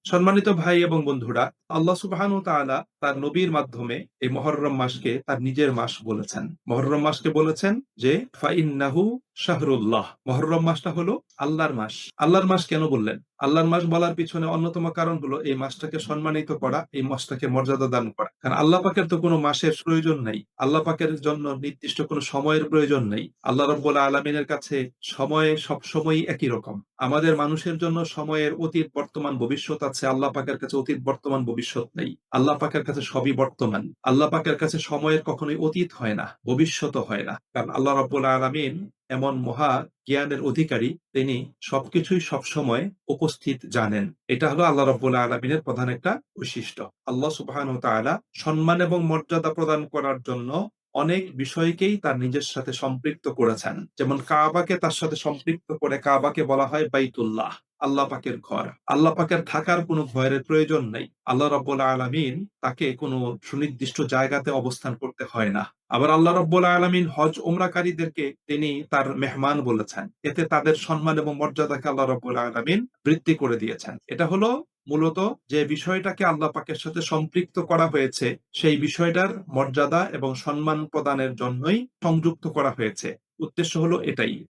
সম্মানিত ভাই এবং বন্ধুরা, আল্লাহ সুবহানাহু ওয়া তাআলা তার নবীর মাধ্যমে এই মুহররম মাসকে তার নিজের মাস বলেছেন। মুহররম মাসকে বলেছেন যে ফাইন্নাহু শাহরুল্লাহ। মুহররম মাসটা হলো আল্লাহর মাস। আল্লাহর মাস কেন বললেন? আল্লাহর মাস বলার পিছনে অন্যতম কারণ হলো এই মাসটাকে সম্মানিত করা, এই মাসটাকে মর্যাদা দান করা। কারণ আল্লাহ পাকের তো কোনো মাসের প্রয়োজন নাই। আল্লাহ পাকের জন্য নির্দিষ্ট কোনো সময়ের প্রয়োজন নেই। আল্লাহ রাব্বুল আলামিনের কাছে সময় সবসময়ই একই রকম। আমাদের মানুষের জন্য সময়ের অতীত, বর্তমান, ভবিষ্যৎ আছে। আল্লাহ পাকের কাছে অতীত, বর্তমান, ভবিষ্যৎ নেই। আল্লাহ পাকের কাছে সবই বর্তমান। আল্লাহ পাকের কাছে সময়ের কখনোই অতীত হয় না, ভবিষ্যৎও হয় না। কারণ আল্লাহ রাব্বুল আলামিন এমন মহা জ্ঞানের অধিকারী, তিনি সবকিছুই সবসময় উপস্থিত জানেন। এটা হলো আল্লাহ রাব্বুল আলামিনের প্রধান একটা বৈশিষ্ট্য। আল্লাহ সুবহানাহু ওয়া তাআলা সম্মান এবং মর্যাদা প্রদান করার জন্য অনেক বিষয়কেই তার নিজের সাথে সম্পৃক্ত করেছেন। যেমন কাবাকে তার সাথে সম্পৃক্ত করে কাবাকে বলা হয় বাইতুল্লাহ, আল্লাহ পাকের ঘর। আল্লাহ পাকের থাকার কোনো ঘরের প্রয়োজন নেই। আল্লাহ রাব্বুল আলামিন তাকে কোনো সুনির্দিষ্ট জায়গাতে অবস্থান করতে হয় না। আবার আল্লাহ রাব্বুল আলামিন হজ উমরাকারীদেরকে তিনি তার মেহমান বলেছেন। এতে তাদের সম্মান এবং মর্যাদাকে আল্লাহ রাব্বুল আলামিন বৃদ্ধি করে দিয়েছেন। এটা হলো মূলত যে বিষয়টাকে আল্লাহ পাকের সাথে সম্পৃক্ত করা হয়েছে, সেই বিষয়টার মর্যাদা এবং সম্মান প্রদানের জন্যই সংযুক্ত করা হয়েছে। উদ্দেশ্য হলো এটাই।